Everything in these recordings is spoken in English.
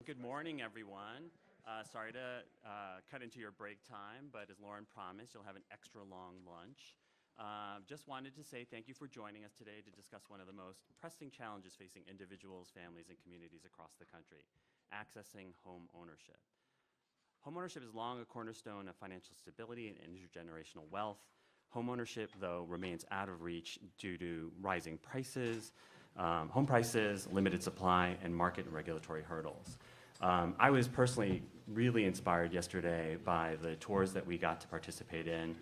Good morning, everyone. Sorry to cut into your break time, but as Lauren promised, you'll have an extra long lunch. Just wanted to say thank you for joining us today to discuss one of the most pressing challenges facing individuals, families, and communities across the country, accessing home ownership. Homeownership is long a cornerstone of financial stability and intergenerational wealth. Homeownership, though, remains out of reach due to rising prices, home prices, limited supply, and market and regulatory hurdles. I was personally really inspired yesterday by the tours that we got to participate in.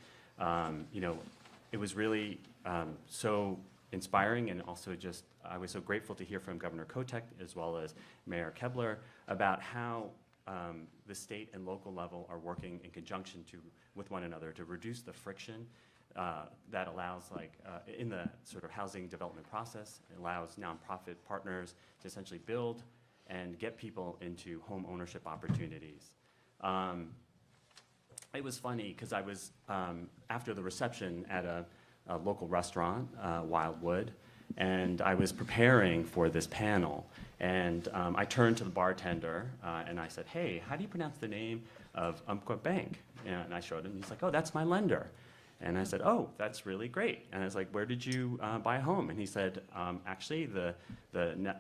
It was really so inspiring, and also just I was so grateful to hear from Governor Kotek as well as Mayor Kebler about how the state and local level are working in conjunction with one another to reduce the friction that allows, in the sort of housing development process, it allows nonprofit partners to essentially build and get people into home ownership opportunities. It was funny because I was, after the reception at a local restaurant, Wildwood, and I was preparing for this panel. And I turned to the bartender and I said, "Hey, how do you pronounce the name of Umpqua Bank?" And I showed him, and he's like, "Oh, that's my lender." And I said, "Oh, that's really great." And I was like, "Where did you buy a home?" And he said, "Actually, the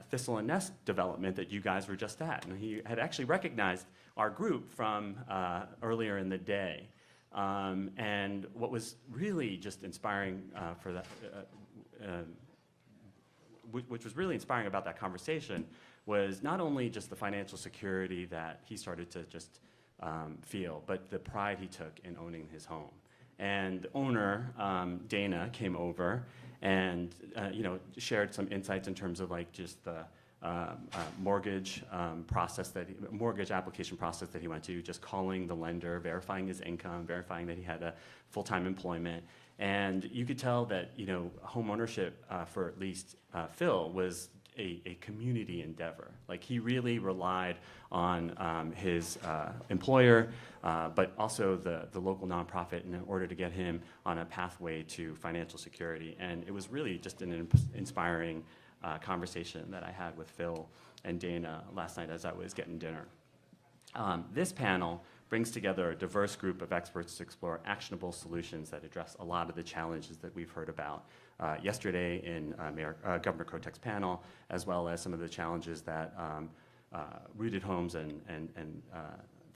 Thistle and Nest development that you guys were just at." And he had actually recognized our group from earlier in the day. And what was really just inspiring for that, which was really inspiring about that conversation, was not only just the financial security that he started to just feel, but the pride he took in owning his home. And the owner, Dana, came over and shared some insights in terms of just the mortgage application process that he went to, just calling the lender, verifying his income, verifying that he had a full-time employment. And you could tell that home ownership for at least Phil was a community endeavor. Like, he really relied on his employer, but also the local nonprofit in order to get him on a pathway to financial security. And it was really just an inspiring conversation that I had with Phil and Dana last night as I was getting dinner. This panel brings together a diverse group of experts to explore actionable solutions that address a lot of the challenges that we've heard about yesterday in Governor Kotek's panel, as well as some of the challenges that RootedHomes and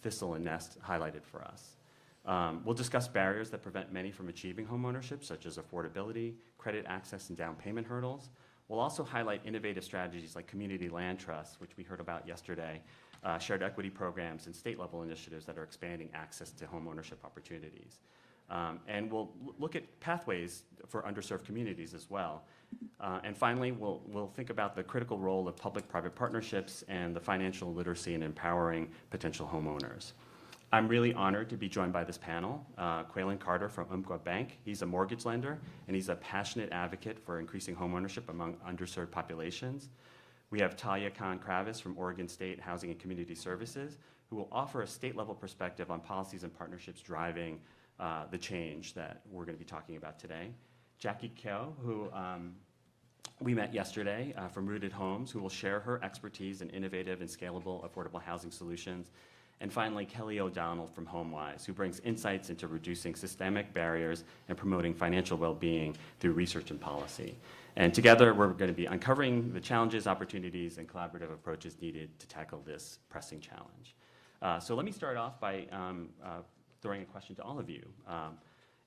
Thistle and Nest highlighted for us. We'll discuss barriers that prevent many from achieving homeownership, such as affordability, credit access, and down payment hurdles. We'll also highlight innovative strategies like community land trusts, which we heard about yesterday, shared equity programs, and state-level initiatives that are expanding access to homeownership opportunities. And we'll look at pathways for underserved communities as well. And finally, we'll think about the critical role of public-private partnerships and the financial literacy in empowering potential homeowners. I'm really honored to be joined by this panel. Qualen Carter from Umpqua Bank. He's a mortgage lender, and he's a passionate advocate for increasing homeownership among underserved populations. We have Talia Kahn-Kravis from Oregon State Housing and Community Services, who will offer a state-level perspective on policies and partnerships driving the change that we're going to be talking about today. Jackie Keogh, who we met yesterday from RootedHomes, who will share her expertise in innovative and scalable affordable housing solutions. And finally, Kelly O'Donnell from Homewise, who brings insights into reducing systemic barriers and promoting financial well-being through research and policy. And together, we're going to be uncovering the challenges, opportunities, and collaborative approaches needed to tackle this pressing challenge. So let me start off by throwing a question to all of you.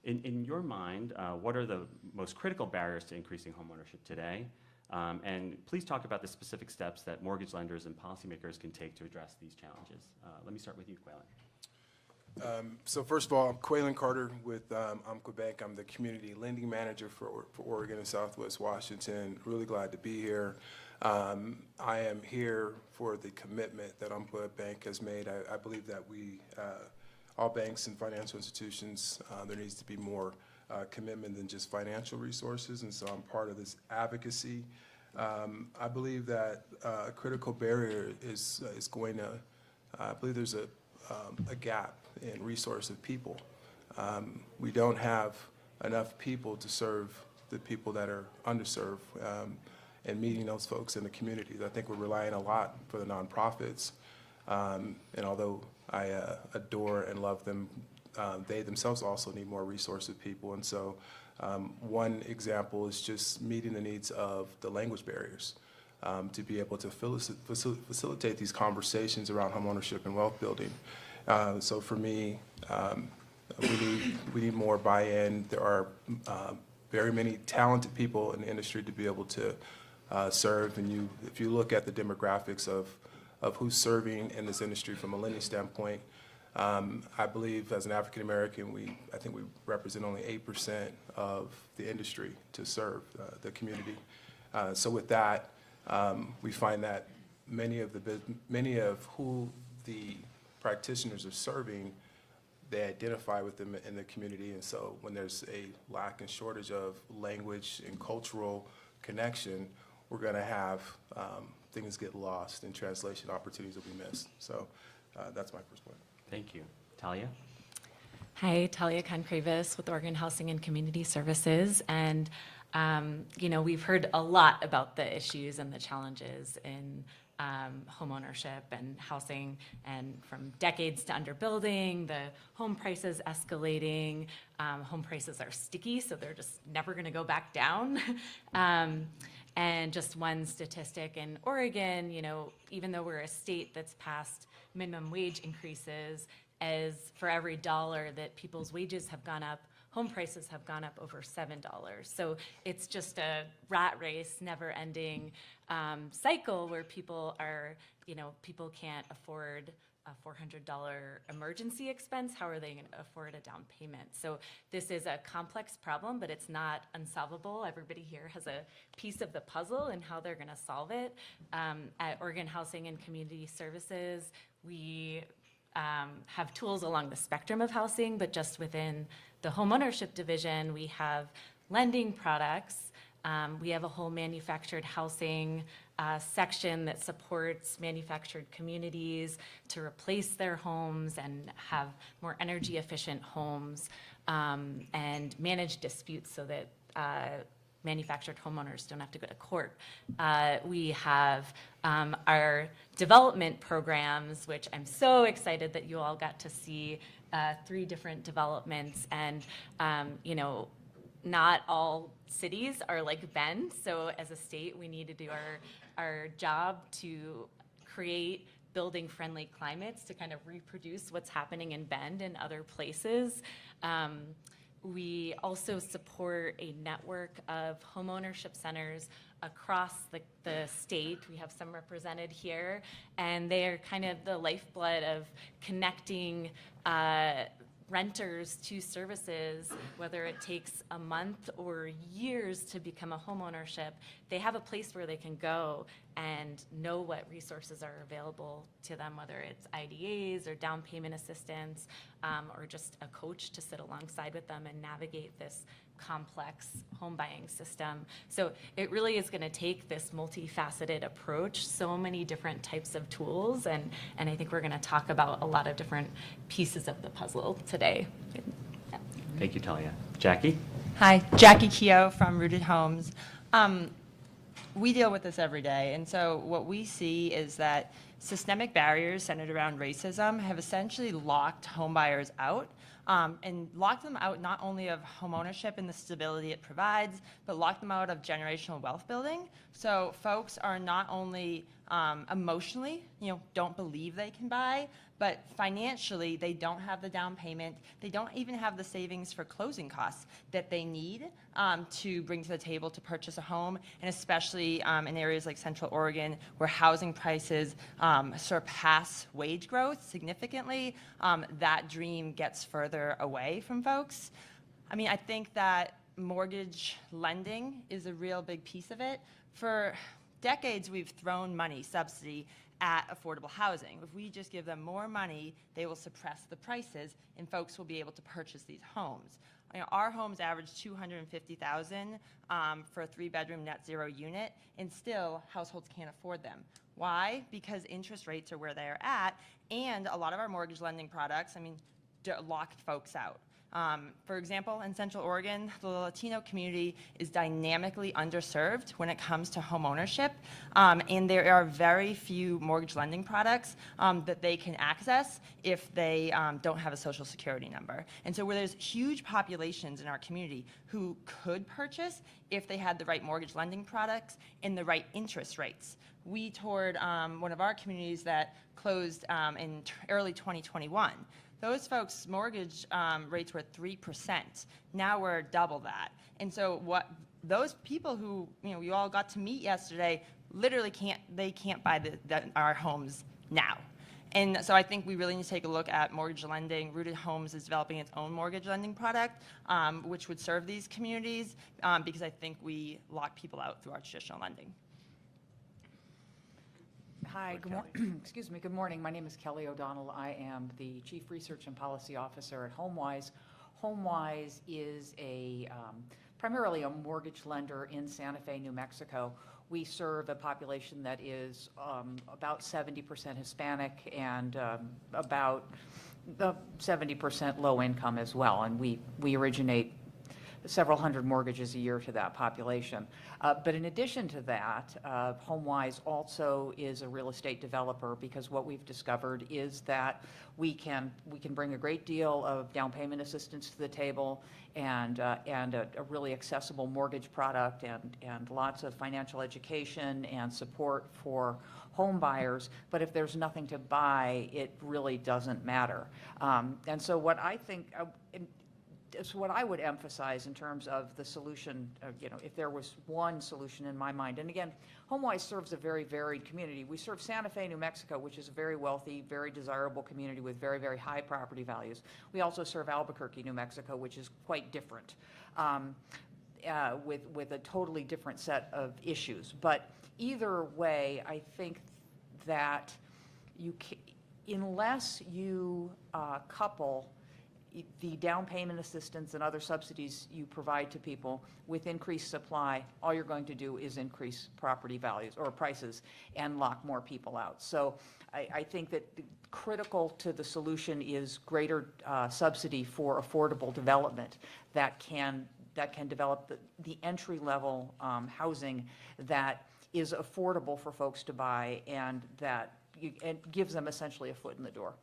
In your mind, what are the most critical barriers to increasing homeownership today? And please talk about the specific steps that mortgage lenders and policymakers can take to address these challenges. Let me start with you, Qualen. So first of all, I'm Qualen Carter with Umpqua Bank. I'm the community lending manager for Oregon and Southwest Washington. Really glad to be here. I am here for the commitment that Umpqua Bank has made. I believe that all banks and financial institutions, there needs to be more commitment than just financial resources, and so I'm part of this advocacy. I believe that a critical barrier is going to, I believe there's a gap in resource of people. We don't have enough people to serve the people that are underserved and meeting those folks in the communities. I think we're relying a lot for the nonprofits And although I adore and love them, they themselves also need more resources people. And so one example is just meeting the needs of the language barriers to be able to facilitate these conversations around homeownership and wealth building. So for me, we need more buy-in. There are very many talented people in the industry to be able to serve. And if you look at the demographics of who's serving in this industry from a lending standpoint, I believe as an African American, I think we represent only 8% of the industry to serve the community. So with that, we find that many of who the practitioners are serving, they identify with them in the community. And so when there's a lack and shortage of language and cultural connection, we're going to have things get lost and translation opportunities will be missed. So that's my first point. Thank you. Talia? Hi, Talia Kahn-Kravis with Oregon Housing and Community Services. And, we've heard a lot about the issues and the challenges in homeownership and housing, and from decades to underbuilding, the home prices escalating. Home prices are sticky, so they're just never going to go back down. And just one statistic in Oregon, even though we're a state that's passed minimum wage increases, as for every dollar that people's wages have gone up, home prices have gone up over $7. So it's just a rat race, never-ending cycle where people can't afford a $400 emergency expense. How are they going to afford a down payment? So this is a complex problem, but it's not unsolvable. Everybody here has a piece of the puzzle and how they're going to solve it. At Oregon Housing and Community Services, we have tools along the spectrum of housing, but just within the homeownership division, we have lending products. We have a whole manufactured housing section that supports manufactured communities to replace their homes and have more energy efficient homes, and manage disputes so that manufactured homeowners don't have to go to court. We have our development programs, which I'm so excited that you all got to see 3 different developments. And, not all cities are like Bend. So as a state, we need to do our job to create building-friendly climates to kind of reproduce what's happening in Bend and other places. We also support a network of homeownership centers across the state. We have some represented here, and they are kind of the lifeblood of connecting renters to services, whether it takes a month or years to become a homeownership. They have a place where they can go and know what resources are available to them, whether it's IDAs or down payment assistance, or just a coach to sit alongside with them and navigate this complex home buying system. So it really is going to take this multifaceted approach, so many different types of tools, and I think we're going to talk about a lot of different pieces of the puzzle today. Yeah. Thank you, Talia. Jackie? Hi, Jackie Keogh from RootedHomes. We deal with this every day, and so what we see is that systemic barriers centered around racism have essentially locked homebuyers out, and locked them out not only of homeownership and the stability it provides, but locked them out of generational wealth building. So folks are not only emotionally, don't believe they can buy, but financially, they don't have the down payment. They don't even have the savings for closing costs that they need to bring to the table to purchase a home, and especially in areas like Central Oregon, where housing prices surpass wage growth significantly, that dream gets further away from folks. I mean, I think that mortgage lending is a real big piece of it. For decades, we've thrown money, subsidy, at affordable housing. If we just give them more money, they will suppress the prices, and folks will be able to purchase these homes. Our homes average $250,000 for a 3-bedroom net zero unit, and still households can't afford them. Why? Because interest rates are where they are at, and a lot of our mortgage lending products, lock folks out. For example, in Central Oregon, the Latino community is dynamically underserved when it comes to home ownership, and there are very few mortgage lending products that they can access if they don't have a social security number. And so where there's huge populations in our community who could purchase if they had the right mortgage lending products and the right interest rates. We toured one of our communities that closed in early 2021. Those folks' mortgage rates were 3%. Now we're double that. And so what those people who, you all got to meet yesterday literally can't buy our homes now. And so I think we really need to take a look at mortgage lending. Rooted Homes is developing its own mortgage lending product, which would serve these communities, because I think we lock people out through our traditional lending. Hi, good morning. Excuse me. Good morning. My name is Kelly O'Donnell. I am the Chief Research and Policy Officer at Homewise. Homewise is primarily a mortgage lender in Santa Fe, New Mexico. We serve a population that is about 70% Hispanic and about 70% low income as well. And we originate several hundred mortgages a year to that population. But in addition to that, Homewise also is a real estate developer, because what we've discovered is that we can bring a great deal of down payment assistance to the table, and a really accessible mortgage product, and lots of financial education and support for home buyers. But if there's nothing to buy, it really doesn't matter. And so what I think, it's what I would emphasize in terms of the solution, if there was one solution in my mind. And again, Homewise serves a very varied community. We serve Santa Fe, New Mexico, which is a very wealthy, very desirable community with very, very high property values. We also serve Albuquerque, New Mexico, which is quite different, with a totally different set of issues. But either way, I think that unless you couple the down payment assistance and other subsidies you provide to people with increased supply, all you're going to do is increase property values or prices and lock more people out. So I think that critical to the solution is greater subsidy for affordable development that can develop the entry-level housing that is affordable for folks to buy, and that gives them essentially a foot in the door.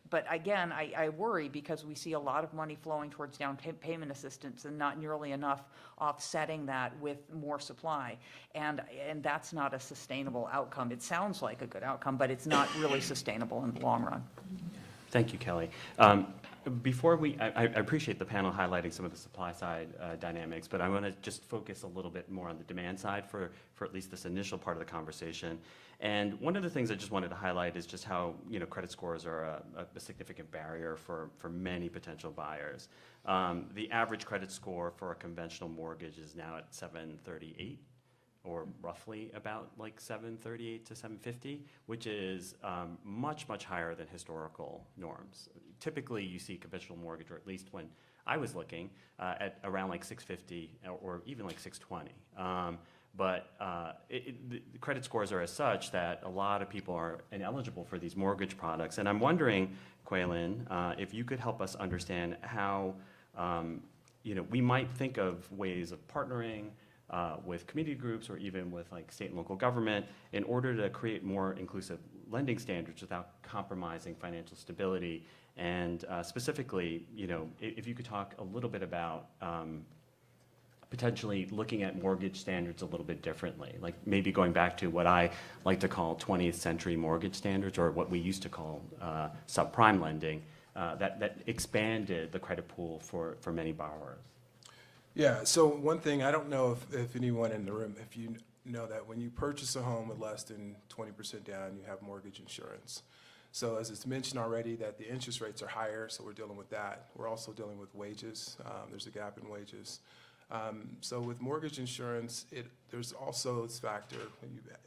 But again, I worry, because we see a lot of money flowing towards down payment assistance and not nearly enough offsetting that with more supply. And that's not a sustainable outcome. It sounds like a good outcome, but it's not really sustainable in the long run. Thank you, Kelly. I appreciate the panel highlighting some of the supply side dynamics, but I want to just focus a little bit more on the demand side for at least this initial part of the conversation. And one of the things I just wanted to highlight is just how credit scores are a significant barrier for many potential buyers. The average credit score for a conventional mortgage is now at 738. Or roughly about like 738 to 750, which is much, much higher than historical norms. Typically, you see conventional mortgage, or at least when I was looking, at around like 650 or even like 620. But the credit scores are as such that a lot of people are ineligible for these mortgage products. And I'm wondering, Qualen, if you could help us understand how we might think of ways of partnering with community groups, or even with like state and local government, in order to create more inclusive lending standards without compromising financial stability. And specifically, if you could talk a little bit about potentially looking at mortgage standards a little bit differently, like maybe going back to what I like to call 20th century mortgage standards, or what we used to call subprime lending, that expanded the credit pool for many borrowers. Yeah, so one thing, I don't know if anyone in the room, if you know that when you purchase a home with less than 20% down, you have mortgage insurance. So as it's mentioned already, that the interest rates are higher, so we're dealing with that. We're also dealing with wages. There's a gap in wages. So with mortgage insurance, there's also this factor,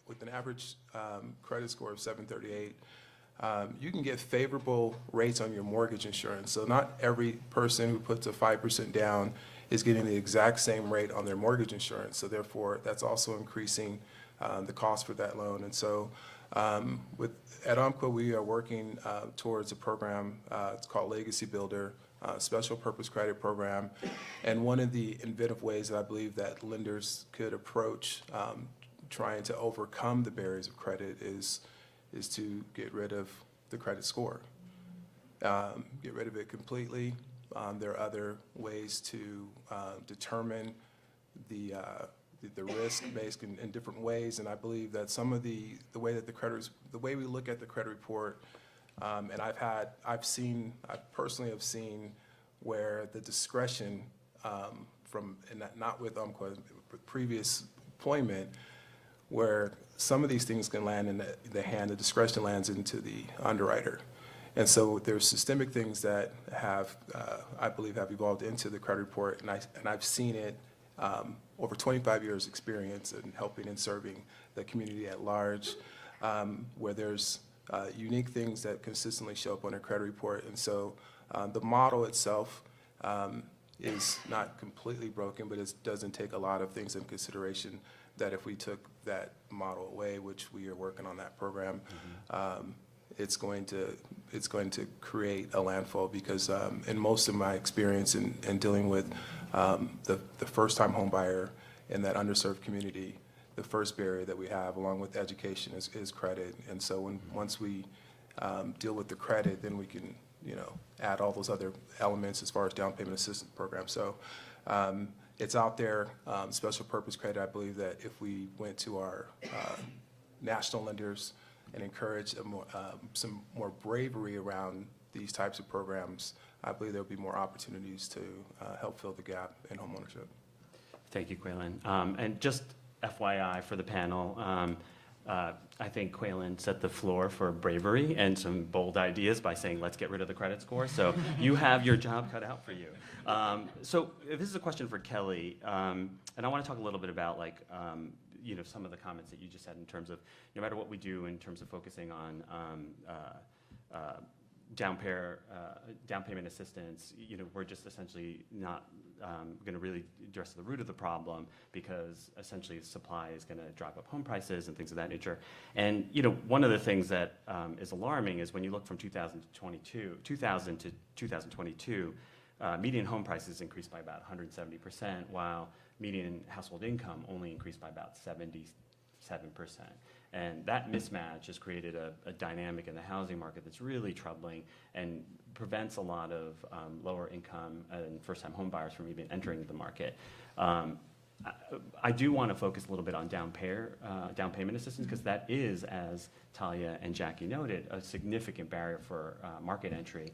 with an average credit score of 738, you can get favorable rates on your mortgage insurance. So not every person who puts a 5% down is getting the exact same rate on their mortgage insurance. So therefore, that's also increasing the cost for that loan. And so at Umpqua, we are working towards a program, it's called Legacy Builder, special purpose credit program. And one of the inventive ways that I believe that lenders could approach trying to overcome the barriers of credit is to get rid of the credit score. Get rid of it completely. There are other ways to determine the risk based in different ways, and I believe that some of the way that the way we look at the credit report, and I personally have seen where the discretion and not with Umpqua, with previous employment, where some of these things can land in the discretion lands into the underwriter. And so there's systemic things that I believe have evolved into the credit report, and I've seen it over 25 years experience in helping and serving the community at large, where there's unique things that consistently show up on a credit report. And so the model itself is not completely broken, but it doesn't take a lot of things in consideration that if we took that model away, which we are working on that program, it's going to create a landfall because in most of my experience in dealing with the first-time home buyer in that underserved community, the first barrier that we have along with education is credit. And so once we deal with the credit, then we can add all those other elements as far as down payment assistance programs. So it's out there, special purpose credit. I believe that if we went to our national lenders and encourage some more bravery around these types of programs, I believe there'll be more opportunities to help fill the gap in homeownership. Thank you, Qualen. And just FYI for the panel, I think Qualen set the floor for bravery and some bold ideas by saying, let's get rid of the credit score. So you have your job cut out for you. So this is a question for Kelly, and I want to talk a little bit about some of the comments that you just had in terms of no matter what we do in terms of focusing on down payment assistance, we're just essentially not going to really address the root of the problem because essentially supply is going to drive up home prices and things of that nature. And one of the things that is alarming is when you look from 2000 to 2022, median home prices increased by about 170%, while median household income only increased by about 77%. And that mismatch has created a dynamic in the housing market that's really troubling and prevents a lot of lower income and first-time home buyers from even entering the market. I do want to focus a little bit on down payment assistance because that is, as Talia and Jackie noted, a significant barrier for market entry.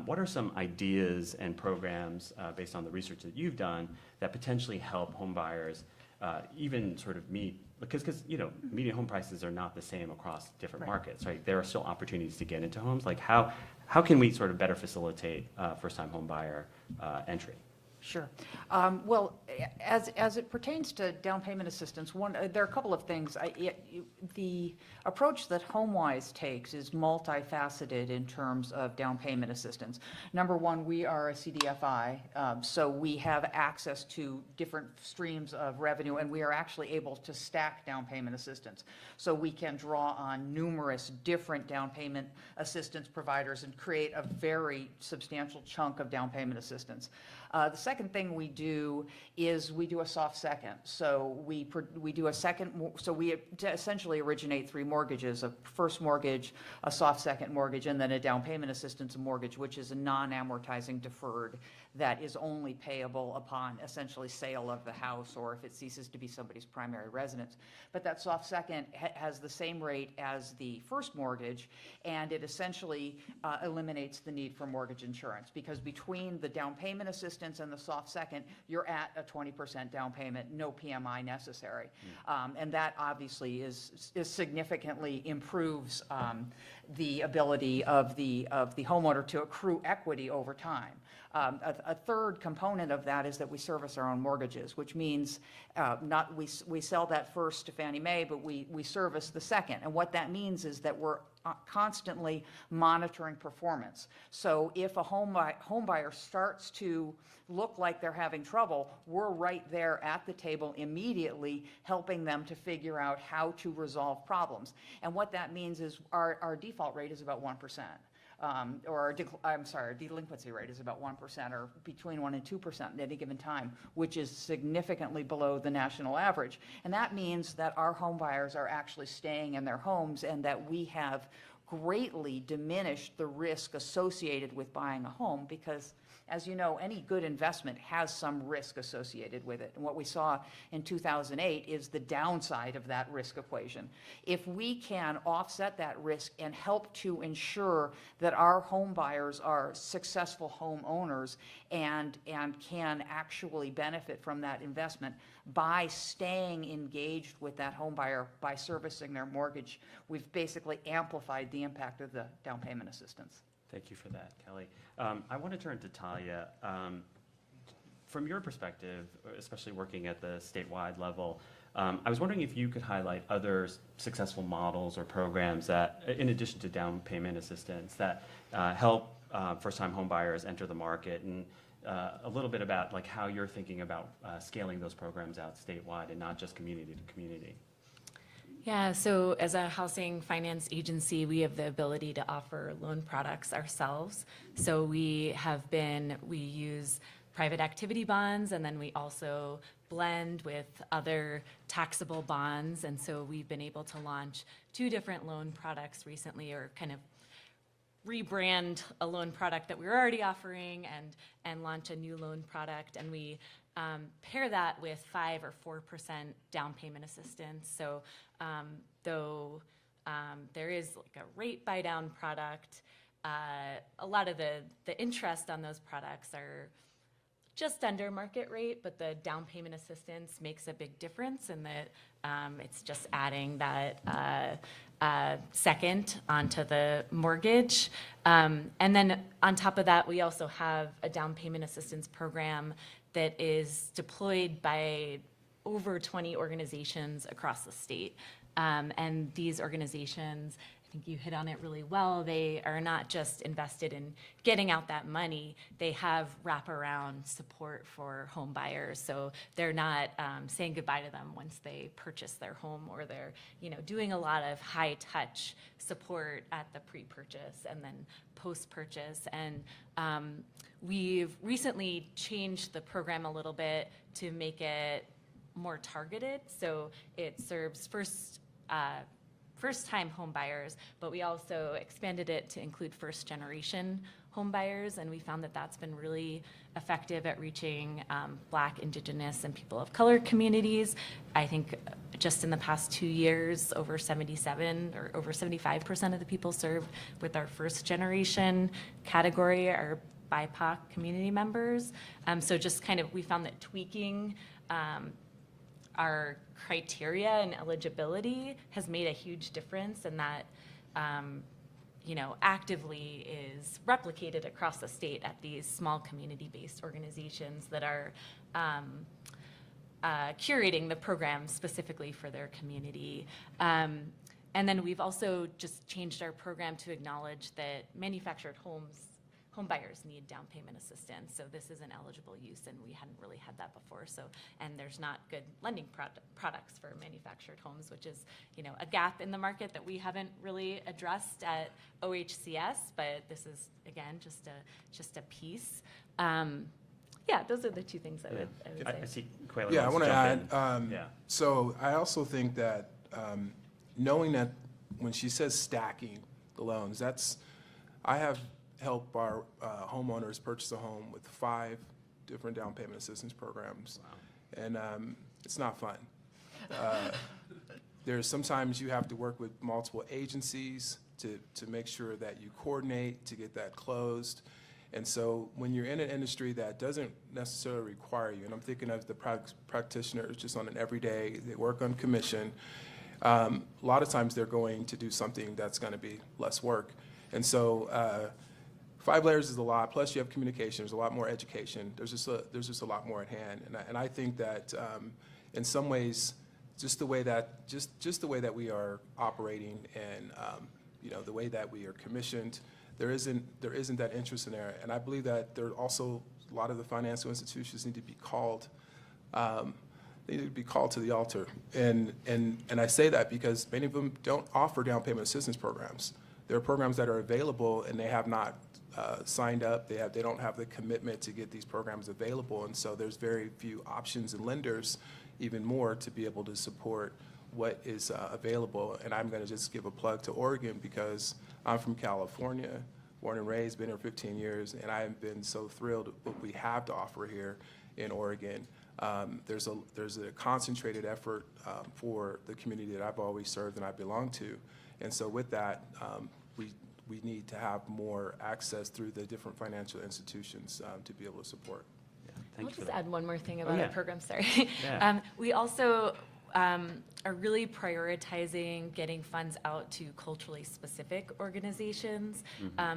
What are some ideas and programs based on the research that you've done that potentially help home buyers even sort of meet, because median home prices are not the same across different markets, right? There are still opportunities to get into homes. Like how can we sort of better facilitate first-time home buyer entry? Sure. Well, as it pertains to down payment assistance, there are a couple of things. The approach that Homewise takes is multifaceted in terms of down payment assistance. Number one, we are a CDFI, so we have access to different streams of revenue, and we are actually able to stack down payment assistance. So we can draw on numerous different down payment assistance providers and create a very substantial chunk of down payment assistance. The second thing we do is we do a soft second. So we do a second, so we essentially originate three mortgages: a first mortgage, a soft second mortgage, and then a down payment assistance mortgage, which is a non-amortizing deferred that is only payable upon essentially sale of the house or if it ceases to be somebody's primary residence. But that soft second has the same rate as the first mortgage, and it essentially eliminates the need for mortgage insurance, because between the down payment assistance and the soft second, you're at a 20% down payment, no PMI necessary. And that obviously is significantly improves the ability of the homeowner to accrue equity over time. A third component of that is that we service our own mortgages, which means we sell that first to Fannie Mae, but we service the second. And what that means is that we're constantly monitoring performance. So if a home buyer starts to look like they're having trouble, we're right there at the table immediately helping them to figure out how to resolve problems. And what that means is our default rate is about 1%. our delinquency rate is about 1% or between 1 and 2% at any given time, which is significantly below the national average. And that means that our home buyers are actually staying in their homes and that we have greatly diminished the risk associated with buying a home because, as you know, any good investment has some risk associated with it. And what we saw in 2008 is the downside of that risk equation. If we can offset that risk and help to ensure that our home buyers are successful homeowners and can actually benefit from that investment by staying engaged with that home buyer, by servicing their mortgage, we've basically amplified the impact of the down payment assistance. Thank you for that, Kelly. I want to turn to Talia. From your perspective, especially working at the statewide level, I was wondering if you could highlight other successful models or programs that, in addition to down payment assistance, that help first-time home buyers enter the market, and a little bit about like how you're thinking about scaling those programs out statewide and not just community to community. Yeah, so as a housing finance agency, we have the ability to offer loan products ourselves. So we use private activity bonds, and then we also blend with other taxable bonds. And so we've been able to launch 2 different loan products recently, or kind of rebrand a loan product that we were already offering and launch a new loan product. And we pair that with 5 or 4% down payment assistance. So though there is like a rate buy down product, a lot of the interest on those products are just under market rate, but the down payment assistance makes a big difference in that it's just adding that second onto the mortgage. And then on top of that, we also have a down payment assistance program that is deployed by over 20 organizations across the state. And these organizations, I think you hit on it really well, they are not just invested in getting out that money, they have wraparound support for home buyers. So they're not saying goodbye to them once they purchase their home, or they're doing a lot of high touch support at the pre-purchase and then post-purchase. And we've recently changed the program a little bit to make it more targeted. So it serves first-time home buyers, but we also expanded it to include first-generation home buyers, and we found that that's been really effective at reaching Black, Indigenous, and people of color communities. I think just in the past 2 years, over 77 or over 75% of the people served with our first-generation category are BIPOC community members. So just kind of, we found that tweaking our criteria and eligibility has made a huge difference, and that actively is replicated across the state at these small community-based organizations that are curating the program specifically for their community. And then we've also just changed our program to acknowledge that manufactured home buyers need down payment assistance. So this is an eligible use, and we hadn't really had that before. So, and there's not good lending products for manufactured homes, which is, a gap in the market that we haven't really addressed at OHCS, but this is, again, just a piece. Yeah, those are the 2 things I would say. I see Qualen. Yeah, I want to add, Yeah. so I also think that knowing that when she says stacking the loans, I have helped our homeowners purchase a home with 5 different down payment assistance programs. Wow. And it's not fun. There's sometimes you have to work with multiple agencies to make sure that you coordinate to get that closed. And so when you're in an industry that doesn't necessarily require you, and I'm thinking of the practitioners just on an everyday, they work on commission, a lot of times they're going to do something that's going to be less work. And so 5 layers is a lot, plus you have communication, there's a lot more education, there's just a lot more at hand. And I think that in some ways, just the way that we are operating and the way that we are commissioned, there isn't that interest in there. And I believe that there are also a lot of the financial institutions need to be called to the altar. And I say that because many of them don't offer down payment assistance programs. there are programs that are available and they have not signed up. They don't have the commitment to get these programs available, and so there's very few options and lenders, even more, to be able to support what is available. And I'm going to just give a plug to Oregon because I'm from California, born and raised, been here 15 years, and I have been so thrilled with what we have to offer here in Oregon. There's a concentrated effort for the community that I've always served and I belong to. And so with that, we need to have more access through the different financial institutions to be able to support. Yeah, I'll thanks for just that. add one more thing about yeah. our program, sorry. Yeah. We also are really prioritizing getting funds out to culturally specific organizations.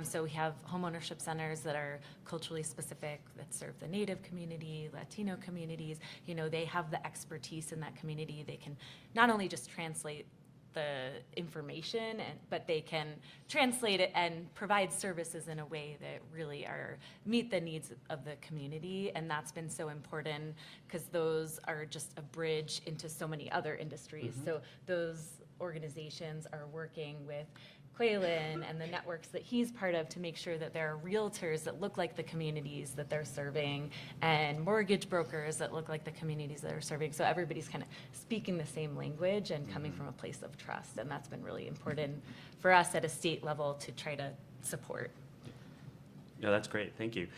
So we have homeownership centers that are culturally specific, that serve the Native community, Latino communities. You know, they have the expertise in that community. They can not only just translate the information, but they can translate it and provide services in a way that really meet the needs of the community. And that's been so important because those are just a bridge into so many other industries. So those organizations are working with Qualen and the networks that he's part of to make sure that there are realtors that look like the communities that they're serving and mortgage brokers that look like the communities that they're serving. So everybody's kind of speaking the same language and coming from a place of trust. And that's been really important for us at a state level to try to support. No, that's great. Thank you.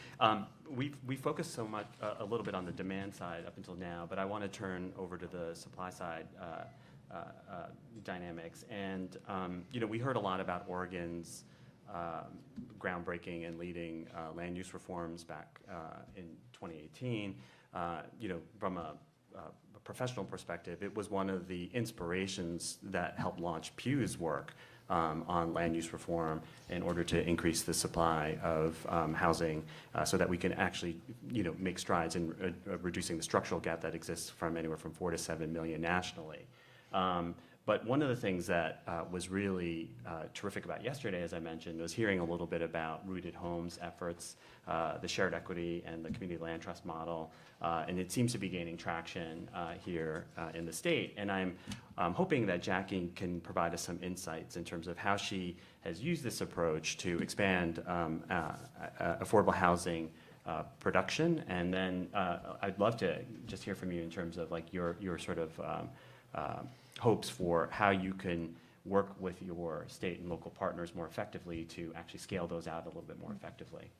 We focused so much, a little bit on the demand side up until now, but I want to turn over to the supply side dynamics. And, you know, we heard a lot about Oregon's groundbreaking and leading land use reforms back in 2018. You know, from a professional perspective, it was one of the inspirations that helped launch Pew's work on land use reform in order to increase the supply of housing so that we can actually, you know, make strides in reducing the structural gap that exists from anywhere from 4 to 7 million nationally. But one of the things that was really terrific about yesterday, as I mentioned, was hearing a little bit about RootedHomes efforts, the shared equity and the community land trust model, and it seems to be gaining traction here in the state. And I'm hoping that Jackie can provide us some insights in terms of how she has used this approach to expand affordable housing production. And then I'd love to just hear from you in terms of like your sort of hopes for how you can work with your state and local partners more effectively to actually scale those out a little bit more effectively.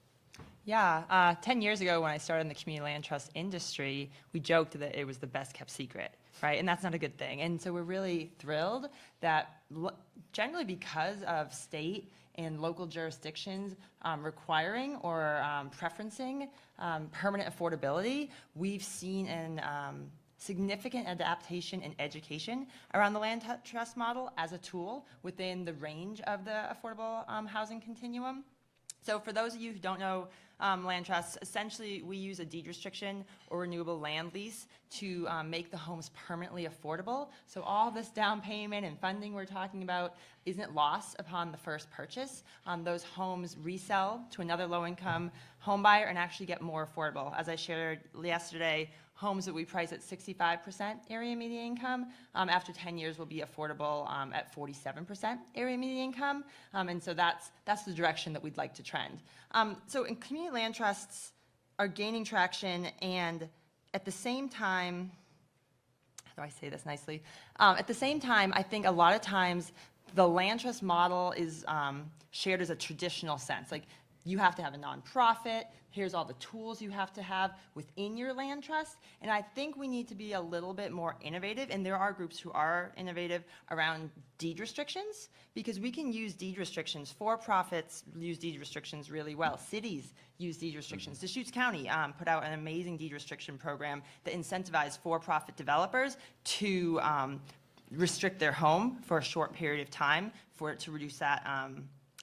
Yeah, 10 years ago when I started in the community land trust industry, we joked that it was the best kept secret, right? And that's not a good thing. And so we're really thrilled that generally because of state and local jurisdictions requiring or preferencing permanent affordability, we've seen an significant adaptation and education around the land trust model as a tool within the range of the affordable housing continuum. So for those of you who don't know land trusts, essentially we use a deed restriction or renewable land lease to make the homes permanently affordable. So all this down payment and funding we're talking about isn't lost upon the first purchase. Those homes resell to another low-income home buyer and actually get more affordable. As I shared yesterday, homes that we price at 65% area median income, after 10 years will be affordable at 47% area median income. And so that's the direction that we'd like to trend. So in community land trusts are gaining traction, and at the same time, how do I say this nicely? At the same time, I think a lot of times the land trust model is shared as a traditional sense. Like, you have to have a nonprofit, here's all the tools you have to have within your land trust. And I think we need to be a little bit more innovative, and there are groups who are innovative around deed restrictions, because we can use deed restrictions. For-profits use deed restrictions really well. Cities use deed restrictions. Deschutes County put out an amazing deed restriction program that incentivized for-profit developers to restrict their home for a short period of time for it to reduce that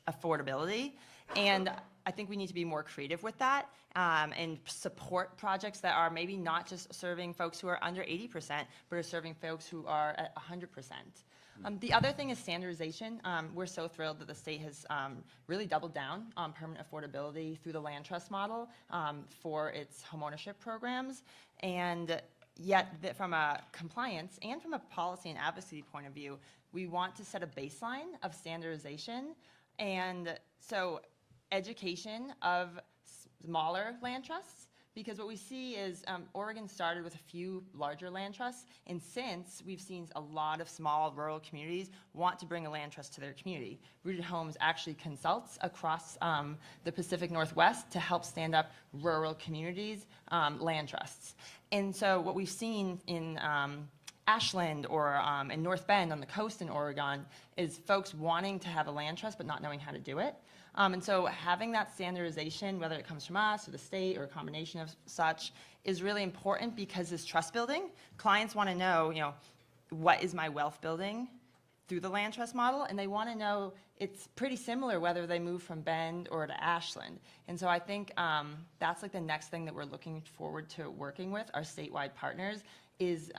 affordability. And I think we need to be more creative with that and support projects that are maybe not just serving folks who are under 80%, but are serving folks who are at 100%. The other thing is standardization. We're so thrilled that the state has really doubled down on permanent affordability through the land trust model for its homeownership programs. And yet, from a compliance and from a policy and advocacy point of view, we want to set a baseline of standardization And so education of smaller land trusts, because what we see is Oregon started with a few larger land trusts, and since we've seen a lot of small rural communities want to bring a land trust to their community. Rooted Homes actually consults across the Pacific Northwest to help stand up rural communities' land trusts. And so what we've seen in Ashland or in North Bend on the coast in Oregon is folks wanting to have a land trust but not knowing how to do it. And so having that standardization, whether it comes from us or the state or a combination of such, is really important because this trust building, clients want to know, what is my wealth building through the land trust model? And they want to know it's pretty similar whether they move from Bend or to Ashland. And so I think that's like the next thing that we're looking forward to working with our statewide partners is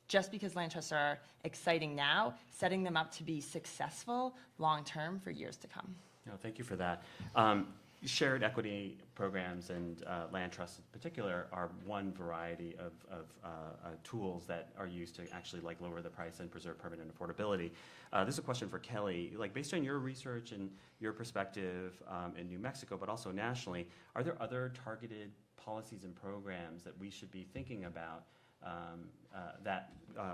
just because land trusts are exciting now, setting them up to be successful long-term for years to come. No, thank you for that. Shared equity programs and land trusts in particular are one variety of tools that are used to actually lower the price and preserve permanent affordability. This is a question for Kelly. Based on your research and your perspective in New Mexico, but also nationally, are there other targeted policies and programs that we should be thinking about that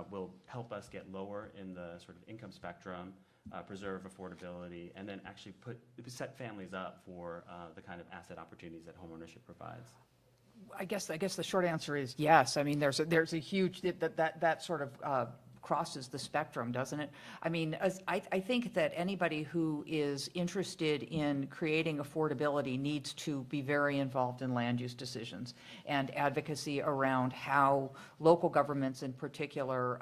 will help us get lower in the sort of income spectrum, preserve affordability, and then actually set families up for the kind of asset opportunities that homeownership provides? I guess the short answer is yes. I mean, there's a huge, that sort of crosses the spectrum, doesn't it? I mean, I think that anybody who is interested in creating affordability needs to be very involved in land use decisions and advocacy around how local governments in particular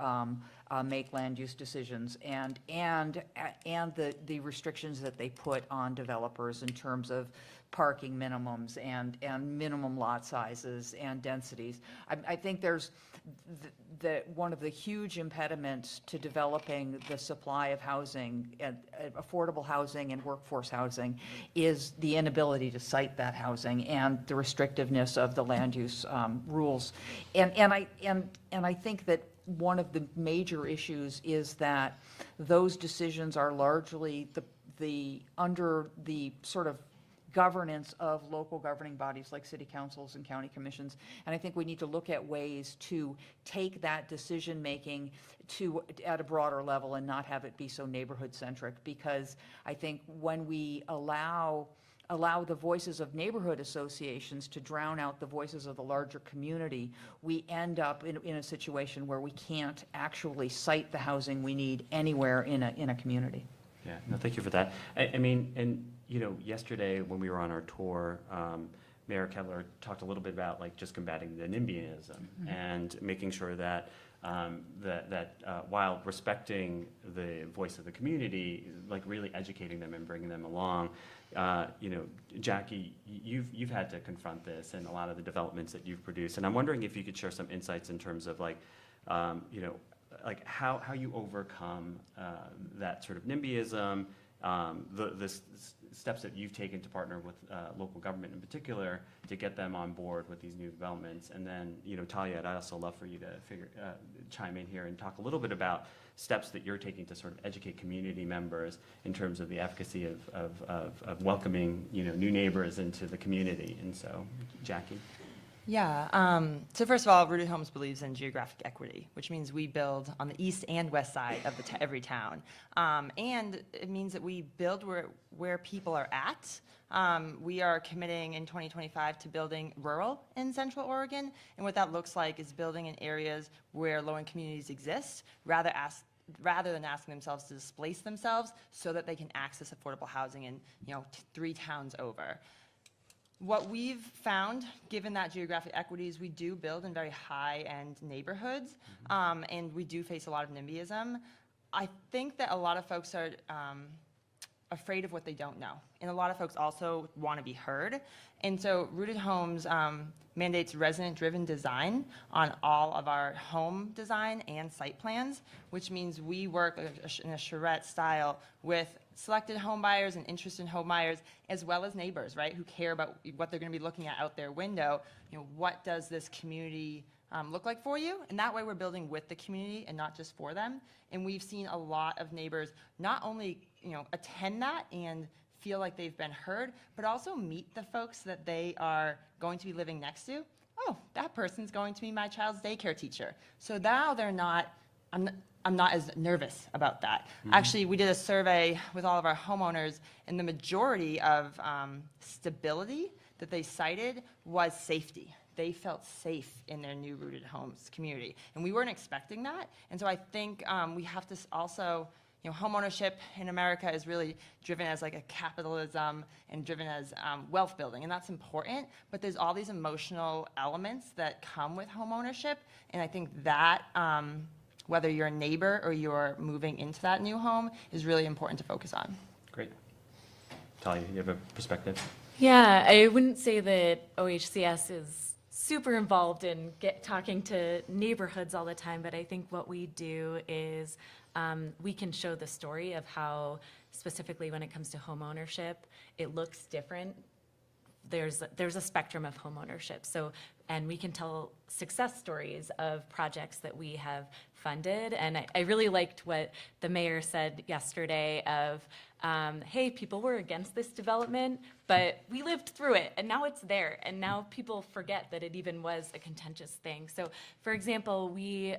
make land use decisions and the restrictions that they put on developers in terms of parking minimums and minimum lot sizes and densities. I think there's one of the huge impediments to developing the supply of housing, affordable housing and workforce housing, is the inability to site that housing and the restrictiveness of the land use rules. And I think that one of the major issues is that those decisions are largely under the sort of governance of local governing bodies like city councils and county commissions. And I think we need to look at ways to take that decision-making at a broader level and not have it be so neighborhood-centric, because I think when we allow the voices of neighborhood associations to drown out the voices of the larger community, we end up in a situation where we can't actually site the housing we need anywhere in a community. Yeah, no, thank you for that. I mean, and yesterday when we were on our tour, Mayor Kettler talked a little bit about just combating the NIMBYism and making sure that while respecting the voice of the community, really educating them and bringing them along. Jackie, you've had to confront this and a lot of the developments that you've produced, and I'm wondering if you could share some insights in terms of how you overcome that sort of NIMBYism, the steps that you've taken to partner with local government in particular to get them on board with these new developments. And then, Talia, I'd also love for you to chime in here and talk a little bit about steps that you're taking to sort of educate community members in terms of the efficacy of welcoming, new neighbors into the community. And so, Jackie. Yeah, so first of all, Rooted Homes believes in geographic equity, which means we build on the east and west side of every town. And it means that we build where people are at. We are committing in 2025 to building rural in Central Oregon, and what that looks like is building in areas where low-income communities exist, rather than asking themselves to displace themselves so that they can access affordable housing in 3 towns over. What we've found, given that geographic equity, is we do build in very high-end neighborhoods, and we do face a lot of NIMBYism. I think that a lot of folks are afraid of what they don't know, and a lot of folks also want to be heard. And so Rooted Homes mandates resident-driven design on all of our home design and site plans, which means we work in a charrette style with selected home buyers and interested home buyers, as well as neighbors, right, who care about what they're going to be looking at out their window. What does this community look like for you? And that way we're building with the community and not just for them. And we've seen a lot of neighbors not only attend that and feel like they've been heard, but also meet the folks that they are going to be living next to. Oh, that person's going to be my child's daycare teacher. So now I'm not as nervous about that. Actually, we did a survey with all of our homeowners, and the majority of stability that they cited was safety. They felt safe in their new Rooted Homes community, and we weren't expecting that. And so I think we have to also, homeownership in America is really driven as like a capitalism and driven as wealth building, and that's important, but there's all these emotional elements that come with homeownership, and I think that whether you're a neighbor or you're moving into that new home is really important to focus on. Great. Talia, you have a perspective? Yeah, I wouldn't say that OHCS is super involved in talking to neighborhoods all the time, but I think what we do is we can show the story of how, specifically when it comes to home ownership, it looks different. There's a spectrum of home ownership. So, and we can tell success stories of projects that we have funded. And I really liked what the mayor said yesterday of, hey, people were against this development, but we lived through it, and now it's there, and now people forget that it even was a contentious thing. So, for example, we,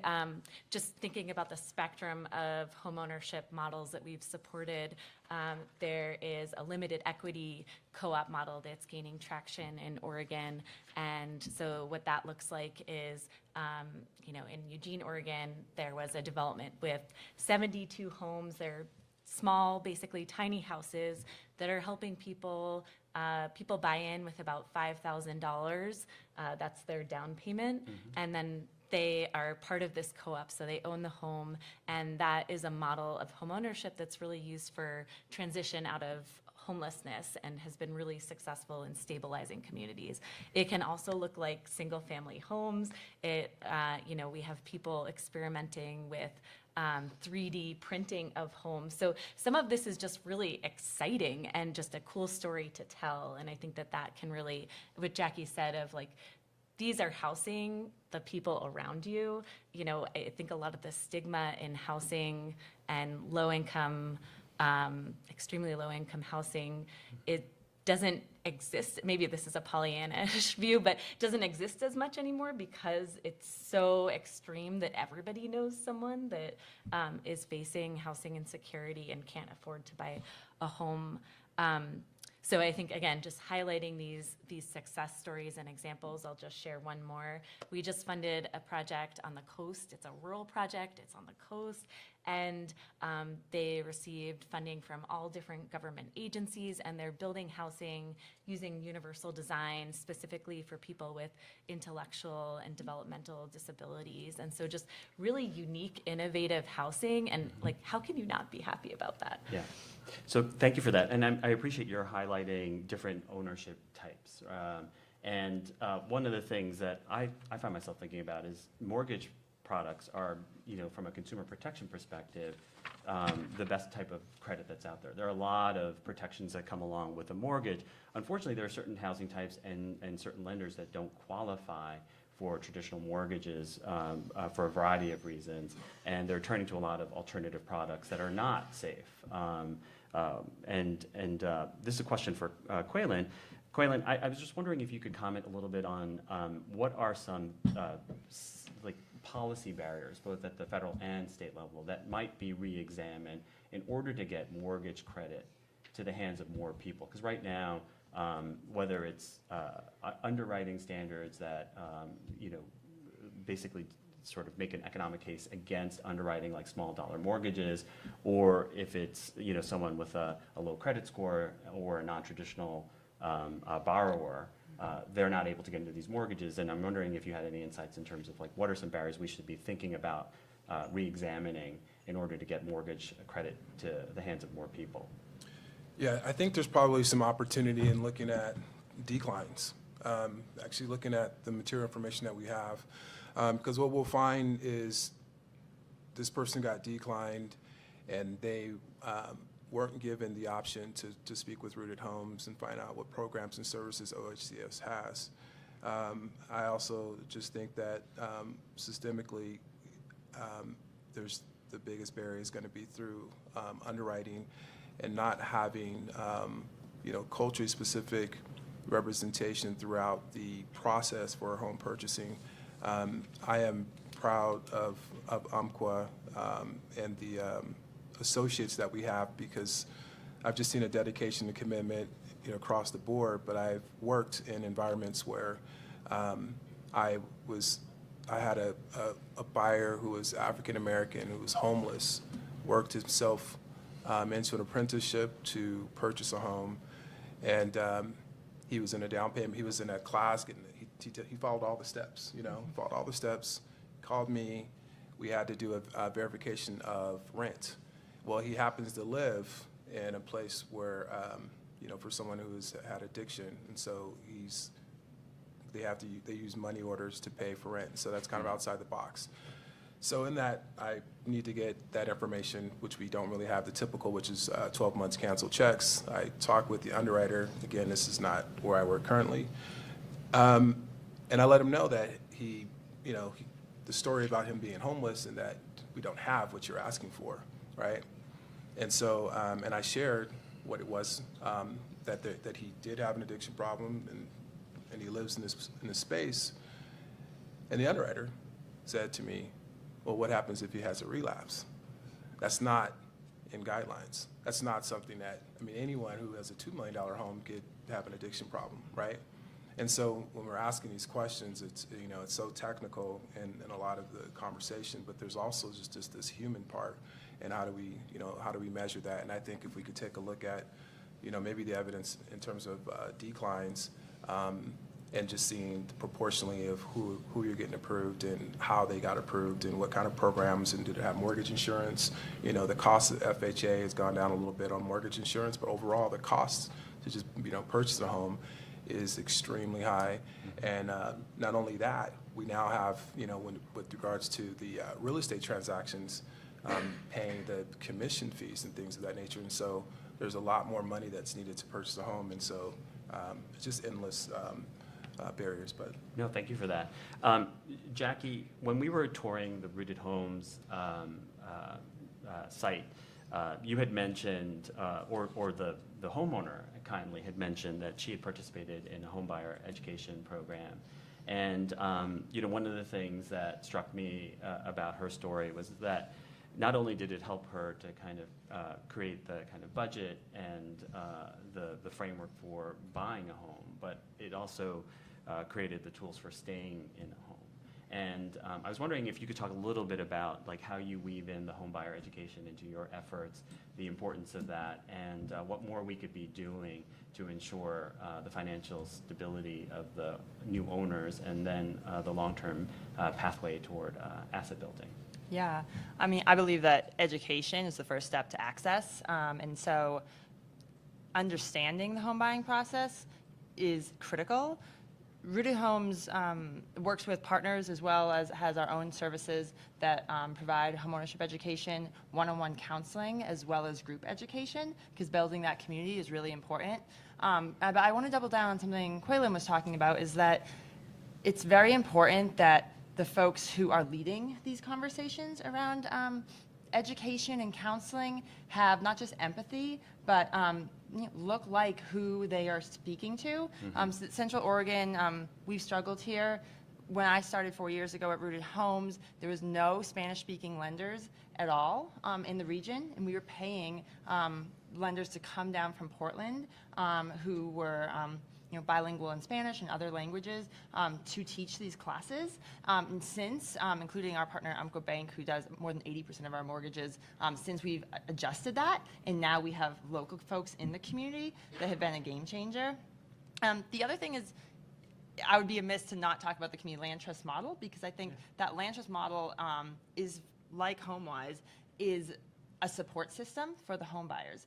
just thinking about the spectrum of homeownership models that we've supported, there is a limited equity co-op model that's gaining traction in Oregon, and so what that looks like is, in Eugene, Oregon, there was a development with 72 homes. They're small, basically tiny houses that are helping people buy in with about $5,000. That's their down payment. And then they are part of this co-op, so they own the home, and that is a model of home ownership that's really used for transition out of homelessness and has been really successful in stabilizing communities. It can also look like single-family homes. We have people experimenting with 3D printing of homes. So some of this is just really exciting and just a cool story to tell. And I think that can really, what Jackie said of like, these are housing the people around you. I think a lot of the stigma in housing and low-income, extremely low-income housing, it doesn't exist. Maybe this is a Pollyanna-ish view, but doesn't exist as much anymore because it's so extreme that everybody knows someone that is facing housing insecurity and can't afford to buy a home. So I think, again, just highlighting these success stories and examples. I'll just share one more. We just funded a project on the coast. It's a rural project. It's on the coast. And they received funding from all different government agencies, and they're building housing using universal design specifically for people with intellectual and developmental disabilities. And so just really unique, innovative housing, and like, how can you not be happy about that? Yeah. So thank you for that. And I appreciate your highlighting different ownership types. One of the things that I find myself thinking about is mortgage products are, from a consumer protection perspective, the best type of credit that's out there. There are a lot of protections that come along with a mortgage. Unfortunately, there are certain housing types and certain lenders that don't qualify for traditional mortgages for a variety of reasons, and they're turning to a lot of alternative products that are not safe. This is a question for Qualen. Qualen, I was just wondering if you could comment a little bit on what are some policy barriers, both at the federal and state level, that might be re-examined in order to get mortgage credit to the hands of more people. Because right now, whether it's underwriting standards that basically sort of make an economic case against underwriting like small dollar mortgages, or if it's someone with a low credit score or a non-traditional borrower, they're not able to get into these mortgages. And I'm wondering if you had any insights in terms of like what are some barriers we should be thinking about re-examining in order to get mortgage credit to the hands of more people. Yeah, I think there's probably some opportunity in looking at declines, actually looking at the material information that we have. Because what we'll find is this person got declined and they weren't given the option to speak with Rooted Homes and find out what programs and services OHCS has. I also just think that systemically, there's the biggest barrier is going to be through underwriting and not having, culturally specific representation throughout the process for home purchasing. I am proud of Umpqua and the associates that we have, because I've just seen a dedication and commitment, across the board. But I've worked in environments where I had a buyer who was African American, who was homeless, worked himself into an apprenticeship to purchase a home, and he was in a down payment. He was in a class, he followed all the steps, followed all the steps, called me. We had to do a verification of rent. Well, he happens to live in a place where, for someone who's had addiction, and so they use money orders to pay for rent. So that's kind of outside the box. So in that, I need to get that information, which we don't really have the typical, which is 12 months canceled checks. I talk with the underwriter. Again, this is not where I work currently. And I let him know that the story about him being homeless and that we don't have what you're asking for, right? And so, and I shared what it was, that he did have an addiction problem, and he lives in this space. And the underwriter said to me, well, what happens if he has a relapse? That's not in guidelines. That's not something that, anyone who has a $2 million home could have an addiction problem, right? And so when we're asking these questions, it's so technical in a lot of the conversation, but there's also just this human part, and how do we measure that? And I think if we could take a look at, maybe the evidence in terms of declines, and just seeing proportionally of who you're getting approved and how they got approved and what kind of programs, and do they have mortgage insurance? The cost of FHA has gone down a little bit on mortgage insurance, but overall the cost to just purchase a home is extremely high. And not only that, we now have, with regards to the real estate transactions, paying the commission fees and things of that nature. And so there's a lot more money that's needed to purchase a home. And so it's just endless barriers. But no, thank you for that. Jackie, when we were touring the Rooted Homes site, you had mentioned, or the homeowner kindly had mentioned that she had participated in a homebuyer education program. And one of the things that struck me about her story was that not only did it help her to kind of create the kind of budget and the framework for buying a home, but it also created the tools for staying in a home. And I was wondering if you could talk a little bit about how you weave in the homebuyer education into your efforts, the importance of that, and what more we could be doing to ensure the financial stability of the new owners, and then the long-term pathway toward asset building. Yeah, I believe that education is the first step to access, and so understanding the home buying process is critical. Rooted Homes works with partners as well as has our own services that provide homeownership education, one-on-one counseling, as well as group education, because building that community is really important. But I want to double down on something Qualen was talking about, is that it's very important that the folks who are leading these conversations around education and counseling have not just empathy, but look like who they are speaking to. So Central Oregon, we've struggled here. When I started 4 years ago at Rooted Homes, there was no Spanish-speaking lenders at all in the region, and we were paying lenders to come down from Portland who were bilingual in Spanish and other languages to teach these classes. And since, including our partner Umpqua Bank, who does more than 80% of our mortgages, since we've adjusted that, and now we have local folks in the community that have been a game changer. The other thing is, I would be amiss to not talk about the community land trust model, because I think that land trust model is, like Homewise, is a support system for the home buyers.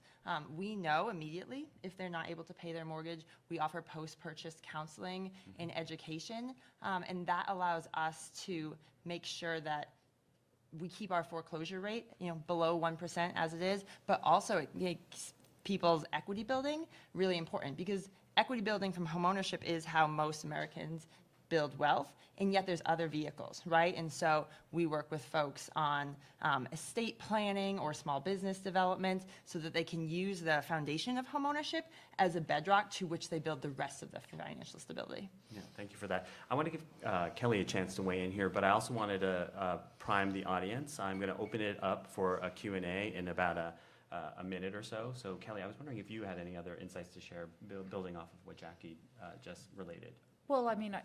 We know immediately if they're not able to pay their mortgage. We offer post-purchase counseling and education, and that allows us to make sure that we keep our foreclosure rate, below 1% as it is, but also it makes people's equity building really important, because equity building from homeownership is how most Americans build wealth, and yet there's other vehicles, right? And so we work with folks on estate planning or small business development so that they can use the foundation of homeownership as a bedrock to which they build the rest of the financial stability. Yeah, thank you for that. I want to give Kelly a chance to weigh in here, but I also wanted to prime the audience. I'm going to open it up for a Q&A in about a minute or so. So Kelly, I was wondering if you had any other insights to share, building off of what Jackie just related. Well, I mean,